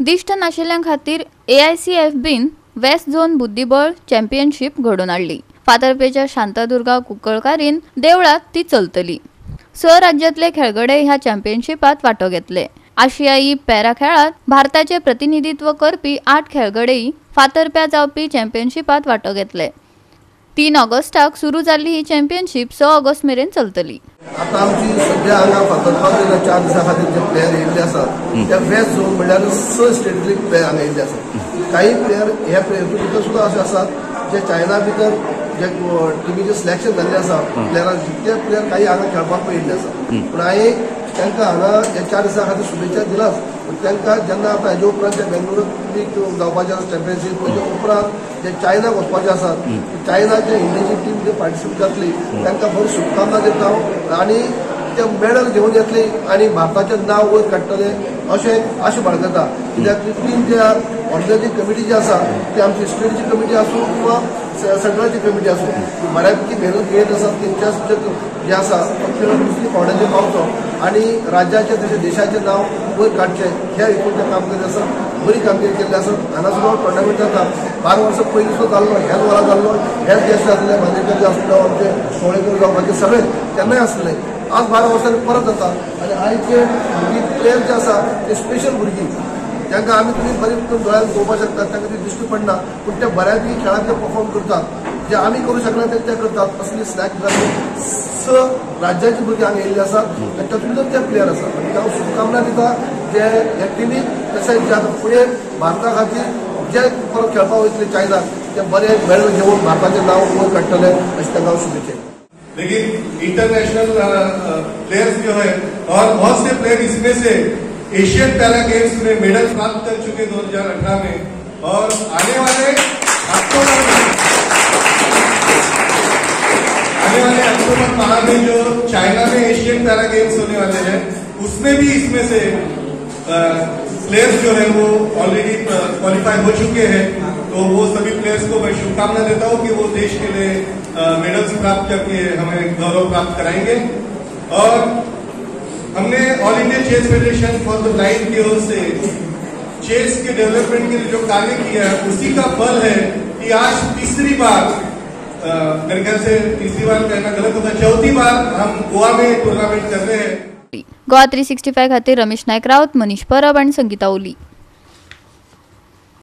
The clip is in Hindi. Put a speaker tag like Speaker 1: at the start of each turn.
Speaker 1: दिश्ट नाशिल्ल्यां खातीर AICFBन वेस्ट झोन बुद्धीबळ चॅम्पियनशीप घडोवन हाडली। फातर्पेच्या शांतादुर्गा कुंकळकारीन देवळात ती चलतली। 6 राज्यांतले खेळगडे ह्या चॅम्पियनशिपात वांटो घेतले। आशियाई पॅरा खेळात भारताचे प्रतिनिधित्व करपी 8 खेळगडेय फातर्प्या जावपी चॅम्पियनशिपात वांटो घेतले। 3 ऑगस्टाक सुरू जाल्ली ही चॅम्पियनशीप 6 ऑगस्ट मेरेन चलतली।
Speaker 2: आता आमची सध्या हांगा फातर्पाक 4 दिसां खातीर जे प्लेयर येयल्ले आसात ते वेस्ट झोन म्हणल्यार 6 स्टेटींतले प्लेयर हांगा येयल्ले आसात। काही प्लेयर ह्या प्लेयरी भितर सुद्दां अशे आसात जे चायना भितर जे टिमीचें सिलेक्शन जाल्लें आसा प्लेयरां जितले प्लेयर काही हांगा खेळपाक येयल्ले आसात। पूण हांवें तांकां हांगा ह्या 4 दिसां खातीर शुभेच्छा दिल्यात। पूण तांकां जेन्ना आतां हेजे उपरांत जे बेंगळुरू लीग जावपाचें आसा चॅम्पियनशीप तेजे उपरांत जे चायनाक वचपाचें आसात चायनाचे इंडियेची टीम जे पार्टिसिपेट जातली तांकां बरी शुभकामना दिता आनी ते मेडल घेवन येतली आनी भारताचें नांव वयर काडटले अशें आशा बाळगता। कित्याक टीम जे ऑर्गनायझींग कमिटी जी आसा ती आमची स्टेटीची कमिटी आसूं किंवा सेंट्रलची कमिटी आसूं बऱ्यापैकी मेहनत घेत आसात। तेंच्या जे आसा दुसरी फावड्याचेर पावचो आनी राज्याचें तशें देशाचें नांव वयर काडचें ह्या हेतून ते काम करीत आसात। बरी कामगिरी केल्ली आसा। हांगा सुद्दां टुर्नामेंट जाता 12 वर्सां पयलीं सुद्दां जाल्लो ह्याच वरां जाल्लो हेच गेस्ट जातले मांद्रेकर आसलो आमचे सोळेकर जावपाचे सगळे तेन्नाय आसले। आज 12 वर्सांनी परत जाता आनी आयचे भुरगीं प्लेयर जे आसा ते स्पेशल भुरगीं तांकां आमी तुमी बरी दोळ्यान पळोवपाक शकतात तांकां ती दिश्टी पडना पूण ते बऱ्यापैकी खेळांत ते परफॉर्म करतात। जे आमी करूं शकना ते करतात। असली सिलेक्ट जाल्ली 6 राज्याची भुरगीं हांगा येयल्ली आसात आनी तातूंतल्यान ते प्लेयर आसात। आनी हांव शुभकामना दिता जे ह्या टीमीक तशेंच जे आतां फुडें भारता खातीर जे परत खेळपाक वयतले चायनाक ते बरे मेडल घेवन भारताचें नांव वयर काडटले अशें तांकां हांव शुभेच्छा।
Speaker 3: लेकिन इंटरनेशनल प्लेयर्स जो है और बहुत से प्लेयर इसमें से एशियन पैरा गेम्स में मेडल प्राप्त कर चुके 2018 में और आने वाले अक्टूबर माह में जो चाइना में एशियन पैरा गेम्स होने वाले हैं उसमें भी इसमें से प्लेयर्स जो है वो ऑलरेडी क्वालिफाई हो चुके हैं। तो वो सभी प्लेयर्स को मैं शुभकामना देता हूँ कि वो देश के लिए मेडल्स प्राप्त करके हमें गौरव प्राप्त कराएंगे। और हमने all India chess federation for the blind की ओर से चेस के डेवलपमेंट के लिए जो कार्य किया है उसी का फल है कि आज तीसरी बार मेरे ख्याल से तीसरी बार कहना गलत होगा 4थी बार हम गोवा में टूर्नामेंट कर रहे हैं।
Speaker 1: गोवा 365 खातीर रमेश नायक रावत, मनीष परब आनी संगीता ओली।